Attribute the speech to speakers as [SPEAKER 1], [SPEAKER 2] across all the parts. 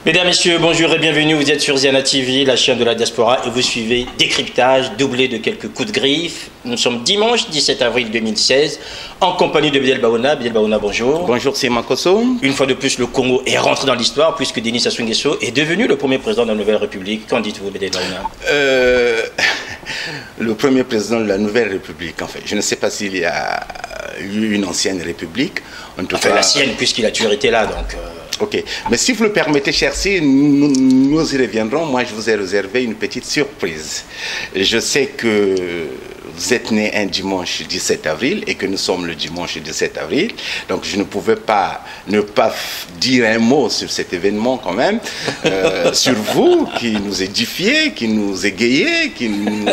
[SPEAKER 1] Mesdames, Messieurs, bonjour et bienvenue. Vous êtes sur Ziana TV, la chaîne de la diaspora, et vous suivez Décryptage, doublé de quelques coups de griffe. Nous sommes dimanche 17 avril 2016, en compagnie de Bédel Baouna. Bédel Baouna, bonjour.
[SPEAKER 2] Bonjour, c'est Makosso.
[SPEAKER 1] Une fois de plus, le Congo est rentré dans l'histoire, puisque Denis Sassou Nguesso est devenu le premier président de la Nouvelle République. Qu'en dites-vous, Bédel Baouna?
[SPEAKER 2] Le premier président de la Nouvelle République, en fait. Je ne sais pas s'il y a eu une ancienne République. En tout cas,
[SPEAKER 1] la sienne, puisqu'il a toujours été là, donc...
[SPEAKER 2] Ok, mais si vous le permettez, chercher, nous y reviendrons. Moi, je vous ai réservé une petite surprise. Je sais que vous êtes né un dimanche 17 avril et que nous sommes le dimanche 17 avril. Donc, je ne pouvais pas ne pas dire un mot sur cet événement quand même, sur vous, qui nous édifiez, qui nous égayez, qui nous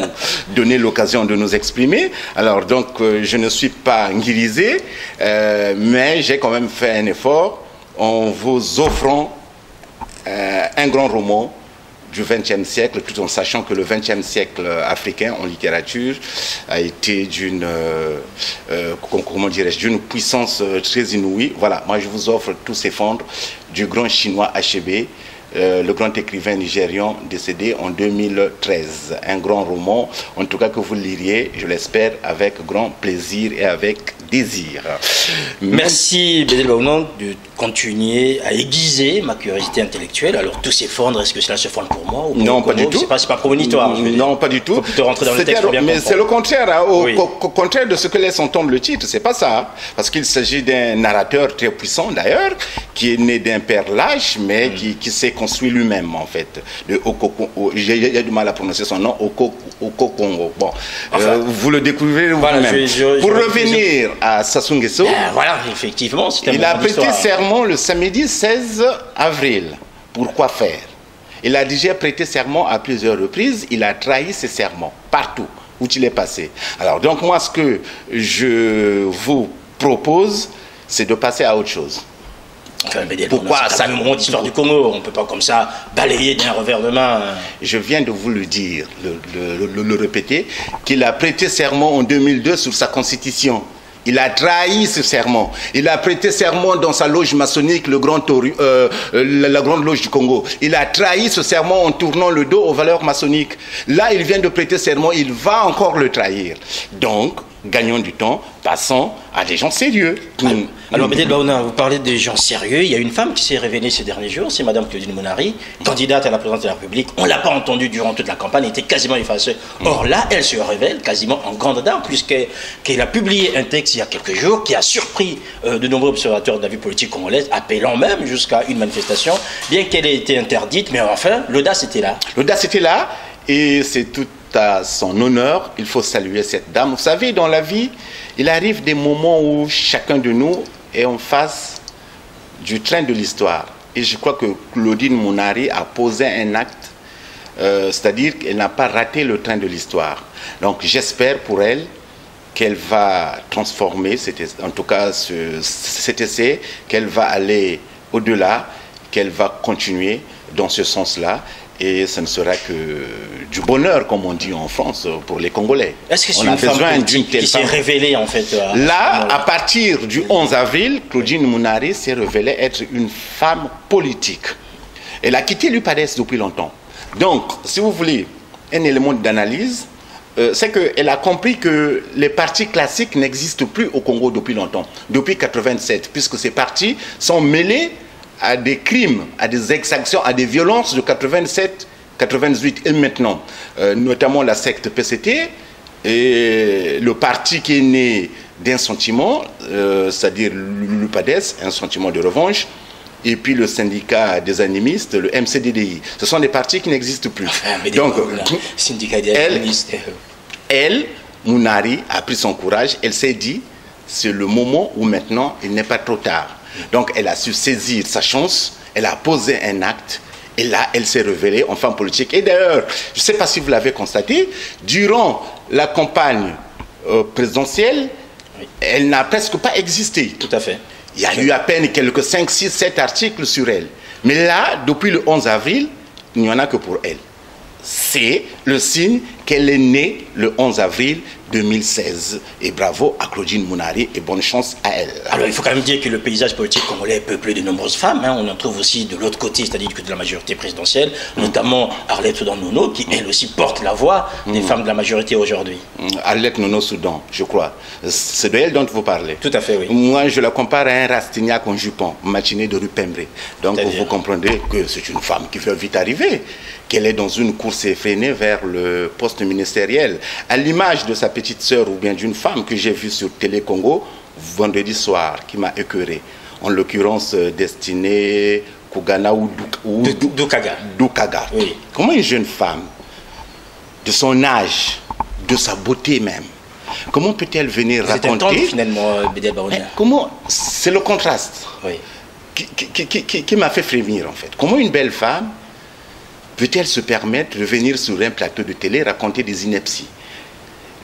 [SPEAKER 2] donnait l'occasion de nous exprimer. Alors, donc, je ne suis pas nguirisé, mais j'ai quand même fait un effort en vous offrant un grand roman du XXe siècle, tout en sachant que le XXe siècle africain en littérature a été d'une comment dirais-je, d'une puissance très inouïe. Voilà, moi je vous offre Tous s'effondrent du grand chinois Achebe, le grand écrivain nigérian décédé en 2013. Un grand roman, en tout cas que vous liriez, je l'espère, avec grand plaisir et avec désir.
[SPEAKER 1] Merci Bédel Baouna de continuer à aiguiser ma curiosité intellectuelle. Alors Tous s'effondrent, est-ce que cela se fonde pour moi ou pour
[SPEAKER 2] Non, pas du tout.
[SPEAKER 1] C'est pas prémonitoire.
[SPEAKER 2] Non, pas du tout.
[SPEAKER 1] Il faut plutôt rentrer dans le texte pour bien
[SPEAKER 2] mais
[SPEAKER 1] comprendre.
[SPEAKER 2] c'est le contraire, hein,
[SPEAKER 1] Oui.
[SPEAKER 2] au contraire de ce que laisse entendre le titre. C'est pas ça, hein, parce qu'il s'agit d'un narrateur très puissant d'ailleurs, qui est né d'un père lâche, mais qui s'est construit lui-même en fait. J'ai du mal à prononcer son nom, Okokongo. Bon,
[SPEAKER 1] Enfin,
[SPEAKER 2] vous le découvrez
[SPEAKER 1] voilà,
[SPEAKER 2] vous-même. Pour revenir à Sassou Nguesso,
[SPEAKER 1] voilà, effectivement, c'était
[SPEAKER 2] il a prêté serment le samedi 16 avril. Pourquoi faire? Il a déjà prêté serment à plusieurs reprises. Il a trahi ses serments partout où il est passé. Alors donc moi, ce que je vous propose, c'est de passer à autre chose.
[SPEAKER 1] Enfin, pourquoi ça me montre l'histoire du Congo? On ne peut pas comme ça balayer d'un revers de main.
[SPEAKER 2] Je viens de vous le dire, le répéter, qu'il a prêté serment en 2002 sur sa constitution. Il a trahi ce serment. Il a prêté serment dans sa loge maçonnique, la grande loge du Congo. Il a trahi ce serment en tournant le dos aux valeurs maçonniques. Là, il vient de prêter serment, il va encore le trahir. Donc, gagnons du temps, passons à des gens sérieux.
[SPEAKER 1] Alors, Bédel Baouna, vous parlez des gens sérieux. Il y a une femme qui s'est révélée ces derniers jours, c'est Madame Claudine Mounari, candidate à la présidence de la République. On ne l'a pas entendue durant toute la campagne, elle était quasiment effacée. Or là, elle se révèle quasiment en grande dame, puisqu'elle a publié un texte il y a quelques jours qui a surpris de nombreux observateurs de la vie politique congolaise, appelant même jusqu'à une manifestation, bien qu'elle ait été interdite. Mais enfin, l'audace était là.
[SPEAKER 2] L'audace était là, et c'est tout à son honneur. Il faut saluer cette dame. Vous savez, dans la vie, il arrive des moments où chacun de nous est en face du train de l'histoire. Et je crois que Claudine Mounari a posé un acte, c'est-à-dire qu'elle n'a pas raté le train de l'histoire. Donc j'espère pour elle qu'elle va transformer, en tout cas cet essai, qu'elle va aller au-delà, qu'elle va continuer dans ce sens-là. Et ce ne sera que du bonheur, comme on dit en France, pour les Congolais.
[SPEAKER 1] Est-ce que c'est une femme politique qui s'est révélée, en fait
[SPEAKER 2] Là, à partir du 11 avril, Claudine Mounari s'est révélée être une femme politique. Elle a quitté l'UPADES depuis longtemps. Donc, si vous voulez un élément d'analyse, c'est qu'elle a compris que les partis classiques n'existent plus au Congo depuis longtemps, depuis 1987, puisque ces partis sont mêlés à des crimes, à des exactions, à des violences de 87, 98 et maintenant, notamment la secte PCT et le parti qui est né d'un sentiment, c'est-à-dire l'UPADES, un sentiment de revanche, et puis le syndicat des animistes, le MCDDI. Ce sont des partis qui n'existent plus. Donc, elle, Mounari, a pris son courage, elle s'est dit, c'est le moment où maintenant, il n'est pas trop tard. Donc elle a su saisir sa chance, elle a posé un acte, et là elle s'est révélée en femme politique. Et d'ailleurs, je ne sais pas si vous l'avez constaté, durant la campagne présidentielle, elle n'a presque pas existé.
[SPEAKER 1] Tout à fait.
[SPEAKER 2] Il y a eu à peine quelques 5, 6, 7 articles sur elle. Mais là, depuis le 11 avril, il n'y en a que pour elle. C'est le signe qu'elle est née le 11 avril 2016. Et bravo à Claudine Mounari et bonne chance à elle.
[SPEAKER 1] Alors il faut quand même dire que le paysage politique congolais est peuplé de nombreuses femmes. Hein. On en trouve aussi de l'autre côté, c'est-à-dire que de la majorité présidentielle, notamment Arlette Soudan-Nono, qui elle aussi porte la voix des femmes de la majorité aujourd'hui.
[SPEAKER 2] Arlette Nono-Soudan, je crois. C'est de elle dont vous parlez.
[SPEAKER 1] Tout à fait, oui.
[SPEAKER 2] Moi, je la compare à un Rastignac en jupon, matinée de rue Pembré. Donc vous comprendrez que c'est une femme qui veut vite arriver, qu'elle est dans une course effrénée vers le poste ministériel, à l'image de sa petite sœur ou bien d'une femme que j'ai vue sur Télé Congo vendredi soir, qui m'a écœuré, en l'occurrence Destinée Kougana ou Doukaga.
[SPEAKER 1] Oui.
[SPEAKER 2] Comment une jeune femme, de son âge, de sa beauté même, comment peut-elle venir raconter
[SPEAKER 1] finalement, Bédel Baouna.
[SPEAKER 2] Comment, c'est le contraste,
[SPEAKER 1] oui,
[SPEAKER 2] qui m'a fait frémir en fait. Comment une belle femme peut-elle se permettre de venir sur un plateau de télé raconter des inepties?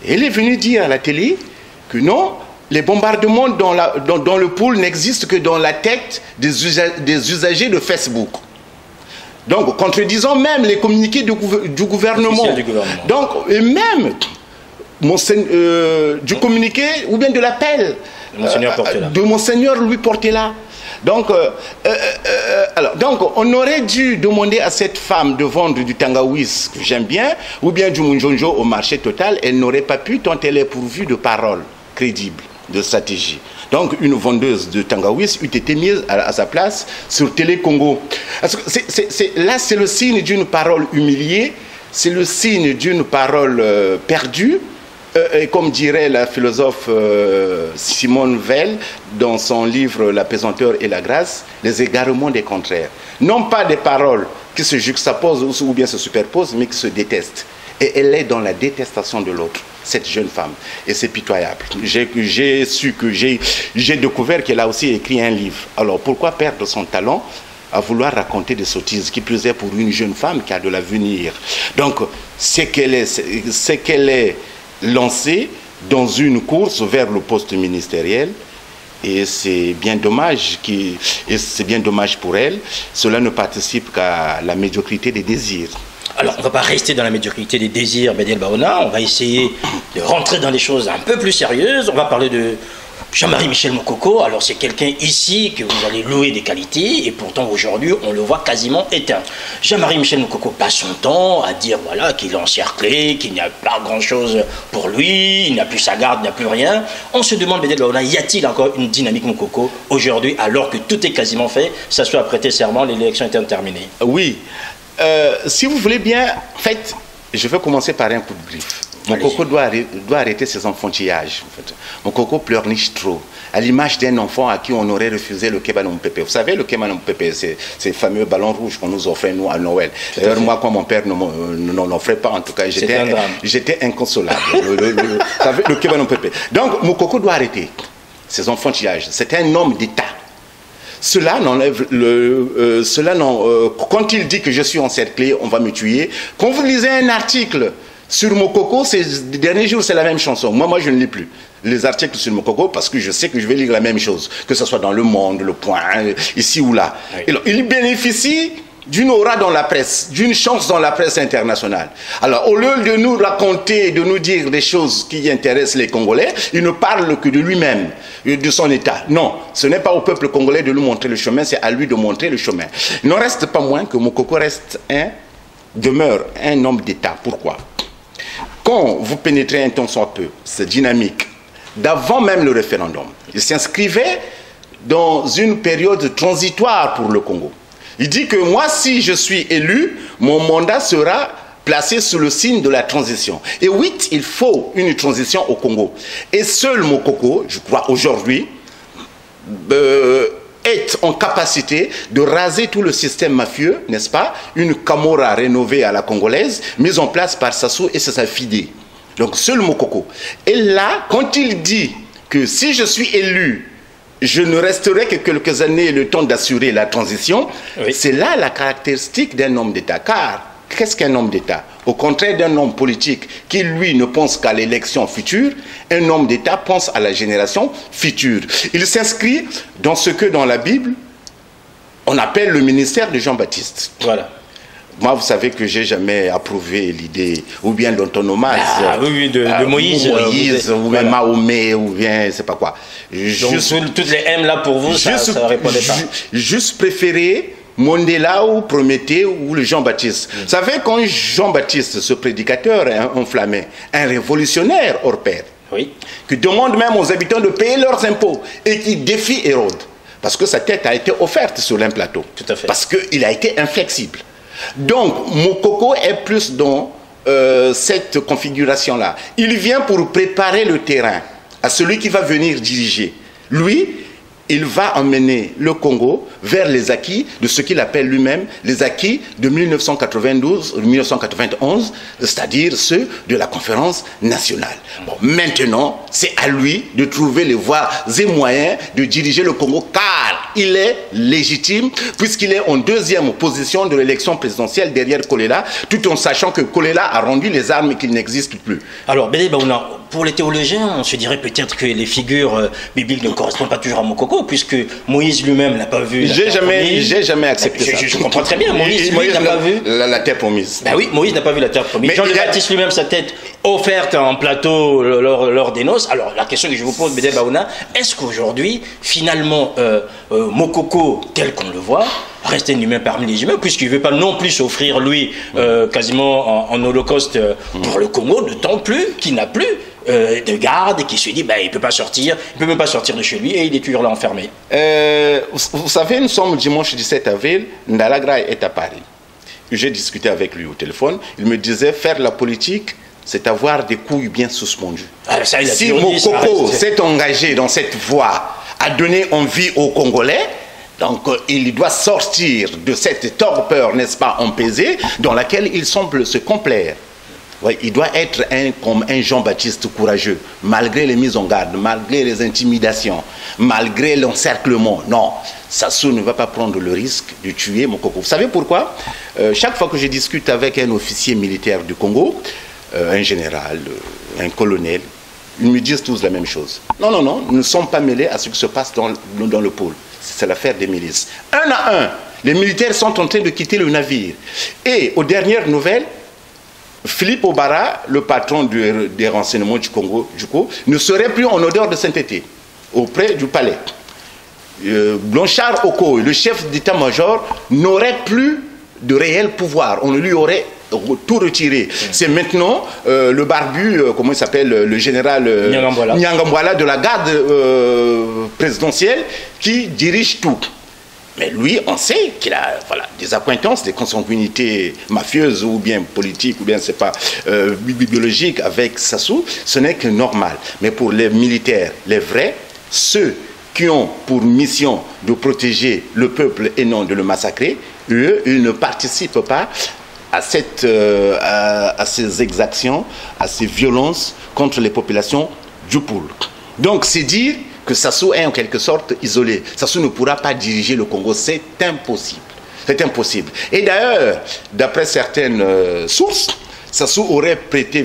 [SPEAKER 2] Elle est venue dire à la télé que non, les bombardements dans le pôle n'existent que dans la tête des usagers de Facebook. Donc, contredisant même les communiqués du gouvernement. Donc, et même du communiqué ou bien de l'appel de Monseigneur Louis Portela. Donc, donc, on aurait dû demander à cette femme de vendre du Tangawis, que j'aime bien, ou bien du Munjonjo au marché total. Elle n'aurait pas pu tant elle est pourvue de paroles crédibles, de stratégie. Donc, une vendeuse de Tangawis eût été mise à sa place sur Télé Congo. Là, c'est le signe d'une parole humiliée, c'est le signe d'une parole perdue. Et comme dirait la philosophe Simone Veil dans son livre La pesanteur et la grâce, les égarements des contraires. Non pas des paroles qui se juxtaposent ou bien se superposent, mais qui se détestent. Et elle est dans la détestation de l'autre, cette jeune femme. Et c'est pitoyable. J'ai découvert qu'elle a aussi écrit un livre. Alors pourquoi perdre son talent à vouloir raconter des sottises, qui plus est pour une jeune femme qui a de l'avenir? Donc, c'est qu'elle est lancée dans une course vers le poste ministériel, et c'est bien dommage pour elle. Cela ne participe qu'à la médiocrité des désirs.
[SPEAKER 1] Alors, on ne va pas rester dans la médiocrité des désirs, Bédel Baouna. On va essayer de rentrer dans des choses un peu plus sérieuses. On va parler de Jean-Marie Michel Moukoko. Alors, c'est quelqu'un ici que vous allez louer des qualités, et pourtant aujourd'hui on le voit quasiment éteint. Jean-Marie Michel Moukoko passe son temps à dire voilà, qu'il est encerclé, qu'il n'y a pas grand-chose pour lui, il n'a plus sa garde, il n'a plus rien. On se demande, Bédel Baouna, y a-t-il encore une dynamique Moukoko aujourd'hui, alors que tout est quasiment fait, ça soit prêté serment, l'élection est terminée?
[SPEAKER 2] Oui. Si vous voulez bien, en fait, je vais commencer par un coup de griffe. Moukoko doit arrêter ses enfantillages. En fait. Moukoko pleurniche trop, à l'image d'un enfant à qui on aurait refusé le Kebanon Pépé. Vous savez, le Kebanon Pépé, c'est ces fameux ballons rouges qu'on nous offrait, nous, à Noël. D'ailleurs, moi, quand mon père n'en offrait pas, en tout cas, j'étais inconsolable. le Kebanon Pépé. Donc, Moukoko doit arrêter ses enfantillages. C'est un homme d'État. Cela n'enlève quand il dit que je suis encerclé, on va me tuer. Quand vous lisez un article sur Moukoko, ces derniers jours, c'est la même chanson. Moi, je ne lis plus les articles sur Moukoko parce que je sais que je vais lire la même chose, que ce soit dans Le Monde, Le Point, ici ou là. Oui. Alors, il bénéficie d'une aura dans la presse, d'une chance dans la presse internationale. Alors, au lieu de nous raconter, de nous dire des choses qui intéressent les Congolais, il ne parle que de lui-même, de son État. Non, ce n'est pas au peuple congolais de lui montrer le chemin, c'est à lui de montrer le chemin. Il n'en reste pas moins que Moukoko demeure un homme d'État. Pourquoi? Quand vous pénétrez un temps soit peu, c'est dynamique. D'avant même le référendum, il s'inscrivait dans une période transitoire pour le Congo. Il dit que moi, si je suis élu, mon mandat sera placé sous le signe de la transition. Et oui, il faut une transition au Congo. Et seul Moukoko, je crois aujourd'hui, est en capacité de raser tout le système mafieux, n'est-ce pas? Une Camorra rénovée à la congolaise, mise en place par Sassou et ses affidés. Donc seul Moukoko. Et là, quand il dit que si je suis élu, je ne resterai que quelques années le temps d'assurer la transition, oui. C'est là la caractéristique d'un homme d'État. Car, qu'est-ce qu'un homme d'État? Au contraire d'un homme politique qui, lui, ne pense qu'à l'élection future, un homme d'État pense à la génération future. Il s'inscrit dans ce que, dans la Bible, on appelle le ministère de Jean-Baptiste.
[SPEAKER 1] Voilà.
[SPEAKER 2] moi, vous savez que j'ai jamais approuvé l'idée, ou bien l'antonomase
[SPEAKER 1] de Moïse,
[SPEAKER 2] ou bien Mahomet, ou bien, c'est pas quoi.
[SPEAKER 1] Donc, toutes les M là pour vous, ça répondait pas.
[SPEAKER 2] Juste préféré Mandela ou Prométhée ou le Jean-Baptiste. Vous savez, quand Jean-Baptiste, ce prédicateur enflammé, un révolutionnaire hors pair, qui demande même aux habitants de payer leurs impôts et qui défie Hérode, parce que sa tête a été offerte sur un plateau,
[SPEAKER 1] tout à fait.
[SPEAKER 2] Parce qu'il a été inflexible. Donc, Mokoko est plus dans cette configuration-là. Il vient pour préparer le terrain à celui qui va venir diriger. Lui, il va emmener le Congo vers les acquis de ce qu'il appelle lui-même les acquis de 1991, c'est-à-dire ceux de la conférence nationale. Bon, maintenant, c'est à lui de trouver les voies et moyens de diriger le Congo, car il est légitime, puisqu'il est en deuxième position de l'élection présidentielle derrière Kolela, tout en sachant que Kolela a rendu les armes et qu'il n'existe plus.
[SPEAKER 1] Alors, Bédé Baouna, pour les théologiens, on se dirait peut-être que les figures bibliques ne correspondent pas toujours à Mokoko, puisque Moïse lui-même n'a pas vu.
[SPEAKER 2] J'ai jamais accepté ça.
[SPEAKER 1] Je comprends très bien. Moïse n'a pas vu
[SPEAKER 2] la terre promise.
[SPEAKER 1] Ben oui, Moïse n'a pas vu la terre promise. Jean le Baptiste lui-même, sa tête offerte en plateau lors des noces. Alors la question que je vous pose, Bédé Baouna, est-ce qu'aujourd'hui, finalement, Mokoko, tel qu'on le voit, reste un humain parmi les humains, puisqu'il ne veut pas non plus s'offrir lui quasiment en holocauste pour le Congo, d'autant plus qu'il n'a plus de garde et qui se dit il ne peut pas sortir, il ne peut même pas sortir de chez lui et il est toujours là enfermé.
[SPEAKER 2] Vous savez, nous sommes dimanche 17 avril, Ndalagra est à Paris. J'ai discuté avec lui au téléphone, il me disait faire la politique, c'est avoir des couilles bien suspendues. Si Mokoko s'est engagé dans cette voie à donner envie aux Congolais, donc il doit sortir de cette torpeur, n'est-ce pas, empesée, dans laquelle il semble se complaire. Ouais, il doit être comme un Jean-Baptiste courageux, malgré les mises en garde, malgré les intimidations, malgré l'encerclement. Non, Sassou ne va pas prendre le risque de tuer Mokoko. Vous savez pourquoi? Chaque fois que je discute avec un officier militaire du Congo, un général, un colonel, ils me disent tous la même chose. Non, non, non, nous ne sommes pas mêlés à ce qui se passe dans le pôle. C'est l'affaire des milices. Un à un, les militaires sont en train de quitter le navire. Et aux dernières nouvelles, Philippe Obara, le patron des renseignements du Congo, ne serait plus en odeur de sainteté auprès du palais. Blanchard Oko, le chef d'état-major, n'aurait plus de réel pouvoir. On lui aurait tout retiré. C'est maintenant le barbu, comment il s'appelle, le général Nyangambwala de la garde présidentielle qui dirige tout. Mais lui, on sait qu'il a des accointances, des consanguinités mafieuses ou bien politiques ou bien, c'est pas, biologiques avec Sassou. Ce n'est que normal. Mais pour les militaires, les vrais, ceux qui ont pour mission de protéger le peuple et non de le massacrer, eux, ils ne participent pas à ces exactions, à ces violences contre les populations du pôle. Donc, c'est dire que Sassou est en quelque sorte isolé. Sassou ne pourra pas diriger le Congo, c'est impossible. C'est impossible. Et d'ailleurs, d'après certaines sources, Sassou aurait prêté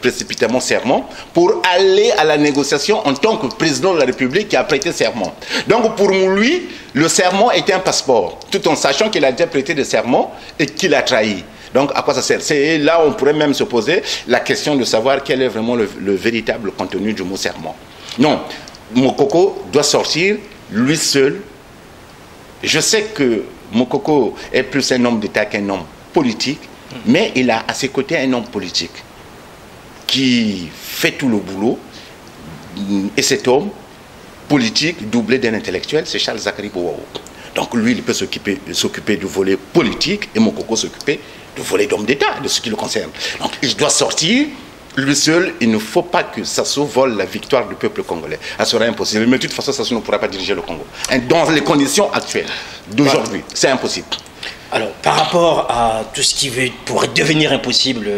[SPEAKER 2] précipitamment serment pour aller à la négociation en tant que président de la République qui a prêté serment. Donc pour lui, le serment était un passeport, tout en sachant qu'il a déjà prêté des serments et qu'il a trahi. Donc à quoi ça sert? C'est là on pourrait même se poser la question de savoir quel est vraiment le véritable contenu du mot serment. Non, Mokoko doit sortir lui seul. Je sais que Mokoko est plus un homme d'État qu'un homme politique, mais il a à ses côtés un homme politique qui fait tout le boulot. Et cet homme politique, doublé d'un intellectuel, c'est Charles Zakari Bouaou. Donc lui, il peut s'occuper du volet politique et Mokoko s'occuper du volet d'homme d'État, de ce qui le concerne. Donc il doit sortir. Lui seul, il ne faut pas que Sassou vole la victoire du peuple congolais. Ça sera impossible. Mais de toute façon, Sassou ne pourra pas diriger le Congo. Dans les conditions actuelles d'aujourd'hui, c'est impossible.
[SPEAKER 1] Alors, par rapport à tout ce qui pourrait devenir impossible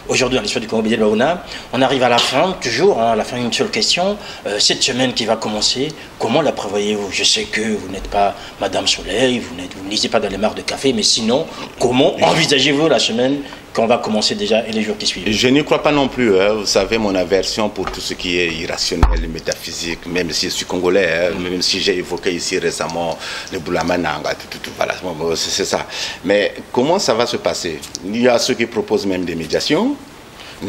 [SPEAKER 1] aujourd'hui dans l'histoire du Congo, Bédé Baouna, on arrive à la fin, toujours, à la fin, une seule question. Cette semaine qui va commencer, comment la prévoyez-vous? Je sais que vous n'êtes pas Madame Soleil, vous ne lisez pas dans les mares de café, mais sinon, comment envisagez-vous la semaine qu'on va commencer déjà et les jours qui suivent?
[SPEAKER 2] Je n'y crois pas non plus. Hein. Vous savez, mon aversion pour tout ce qui est irrationnel, métaphysique, même si je suis congolais, hein, même si j'ai évoqué ici récemment le Boulamananga, voilà, c'est ça. Mais comment ça va se passer? Il y a ceux qui proposent même des médiations.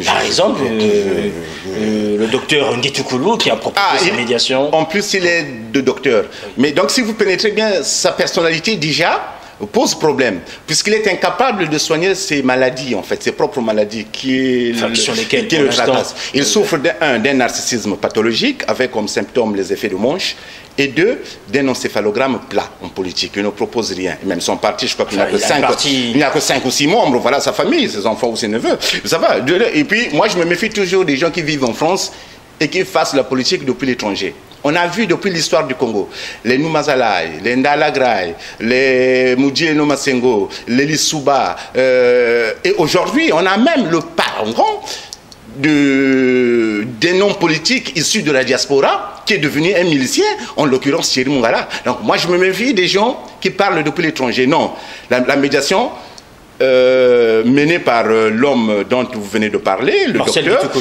[SPEAKER 1] Par exemple, le docteur Nditoukulu qui a proposé sa médiation.
[SPEAKER 2] En plus, il est de docteur. Mais donc, si vous pénétrez bien sa personnalité déjà, pose problème, puisqu'il est incapable de soigner ses maladies, en fait, ses propres maladies qui le tracassent. Il souffre d'un narcissisme pathologique, avec comme symptôme les effets de manche, et deux, d'un encéphalogramme plat en politique. Il ne propose rien. Même son parti, je crois qu'il n'a que 5 ou 6 membres, voilà sa famille, ses enfants ou ses neveux. Ça va. Et puis, moi, je me méfie toujours des gens qui vivent en France et qui fassent la politique depuis l'étranger. On a vu depuis l'histoire du Congo, les Numazalai, les Ndalagrai, les Moudjie Nomasengo, les Lissouba, et aujourd'hui, on a même le parent des noms politiques issus de la diaspora qui est devenu un milicien, en l'occurrence Thierry Mongala. Donc moi, je me méfie des gens qui parlent depuis l'étranger. Non, la médiation menée par l'homme dont vous venez de parler, le
[SPEAKER 1] Marcel
[SPEAKER 2] docteur,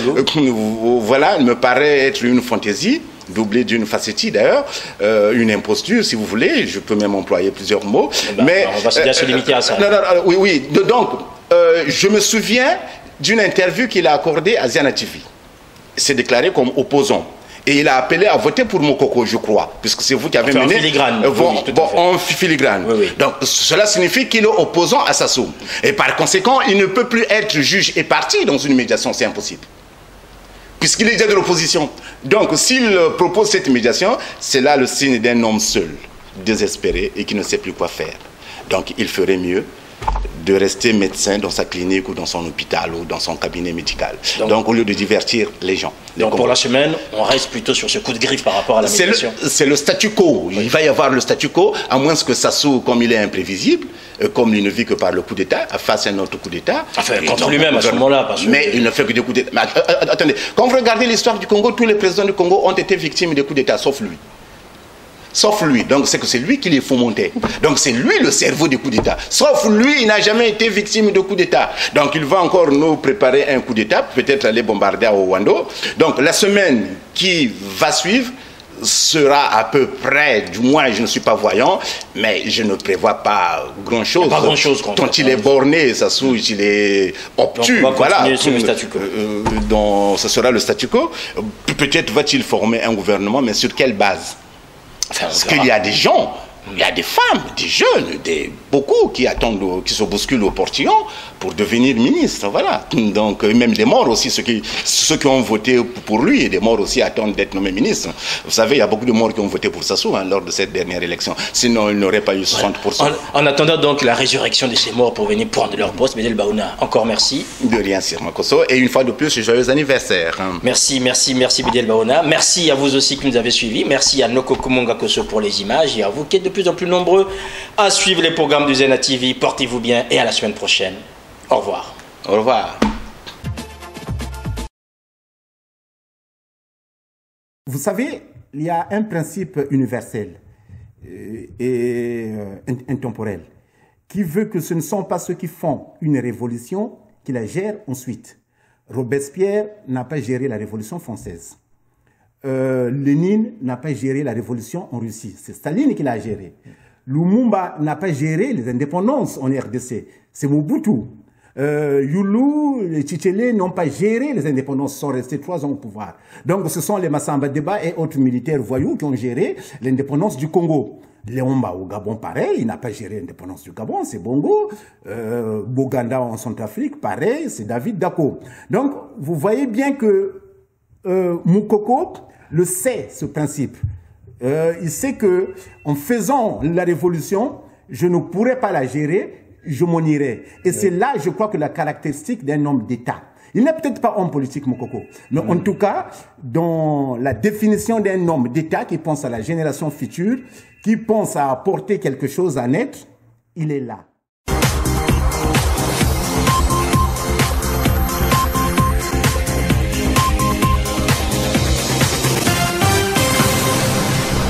[SPEAKER 2] voilà, me paraît être une fantaisie, doublée d'une facétie d'ailleurs, une imposture si vous voulez, je peux même employer plusieurs mots.
[SPEAKER 1] Mais on va se limiter à ça.
[SPEAKER 2] Oui, donc je me souviens d'une interview qu'il a accordée à Ziana TV. Il s'est déclaré comme opposant. Et il a appelé à voter pour Mokoko, je crois, puisque c'est vous qui avez mené...
[SPEAKER 1] En filigrane.
[SPEAKER 2] En filigrane.
[SPEAKER 1] Oui.
[SPEAKER 2] Donc, cela signifie qu'il est opposant à Sassou. Et par conséquent, il ne peut plus être juge et partie dans une médiation, c'est impossible. Puisqu'il est déjà de l'opposition. Donc, s'il propose cette médiation, c'est là le signe d'un homme seul, désespéré et qui ne sait plus quoi faire. Donc, il ferait mieux de rester médecin dans sa clinique ou dans son hôpital ou dans son cabinet médical. Donc au lieu de divertir les gens.
[SPEAKER 1] Donc pour la semaine, on reste plutôt sur ce coup de griffe par rapport à la médiation.
[SPEAKER 2] C'est le statu quo. Il va y avoir le statu quo, à moins que Sassou, comme il est imprévisible, comme il ne vit que par le coup d'État, fasse un autre coup d'État.
[SPEAKER 1] Enfin, contre lui-même à ce moment-là.
[SPEAKER 2] Mais il ne fait que des coups d'État. Attendez, quand vous regardez l'histoire du Congo, tous les présidents du Congo ont été victimes de coups d'État, sauf lui. Sauf lui, donc c'est que c'est lui qui les fomentait. Donc c'est lui le cerveau des coups d'État. Sauf lui, il n'a jamais été victime de coups d'État. Donc il va encore nous préparer un coup d'État, peut-être aller bombarder au Rwanda. Donc la semaine qui va suivre sera à peu près, du moins je ne suis pas voyant, mais je ne prévois pas grand-chose.
[SPEAKER 1] Pas grand-chose.
[SPEAKER 2] Quand il est borné, ça souille, il est obtus.
[SPEAKER 1] Donc, voilà. Sur le statu quo.
[SPEAKER 2] Donc ce sera le statu quo. Peut-être va-t-il former un gouvernement, mais sur quelle base? Parce qu'il y a des gens, il y a des femmes, des jeunes, beaucoup qui attendent, qui se bousculent au portillon pour devenir ministre, voilà. Donc, même des morts aussi, ceux qui ont voté pour lui, et des morts aussi attendent d'être nommés ministres. Vous savez, il y a beaucoup de morts qui ont voté pour Sassou lors de cette dernière élection. Sinon, il n'aurait pas eu 60%.
[SPEAKER 1] En attendant donc la résurrection de ces morts pour venir prendre leur poste, Bédel Baouna, encore merci.
[SPEAKER 2] De rien, Sir Makosso. Et une fois de plus, joyeux anniversaire.
[SPEAKER 1] Merci Bédel Baouna. Merci à vous aussi qui nous avez suivis. Merci à Noko Kumonga Kosso pour les images et à vous qui êtes de plus en plus nombreux à suivre les programmes du Zena TV. Portez-vous bien et à la semaine prochaine. Au revoir.
[SPEAKER 2] Au revoir.
[SPEAKER 3] Vous savez, il y a un principe universel et intemporel qui veut que ce ne sont pas ceux qui font une révolution qui la gèrent ensuite. Robespierre n'a pas géré la révolution française. Lénine n'a pas géré la révolution en Russie. C'est Staline qui l'a géré. Lumumba n'a pas géré les indépendances en RDC. C'est Mobutu. Youlou, les Tchétchélés n'ont pas géré les indépendances, sont restés 3 ans au pouvoir. Donc ce sont les Massamba Deba et autres militaires voyous qui ont géré l'indépendance du Congo. Léomba au Gabon, pareil, il n'a pas géré l'indépendance du Gabon, c'est Bongo. Boganda en Centrafrique, pareil, c'est David Dako. Donc vous voyez bien que Moukoko le sait, ce principe. Il sait que en faisant la révolution, je ne pourrais pas la gérer, je m'en irai. Et c'est là, je crois, que la caractéristique d'un homme d'État. Il n'est peut-être pas homme politique, Moukoko, mais en tout cas, dans la définition d'un homme d'État qui pense à la génération future, qui pense à apporter quelque chose à naître, il est là.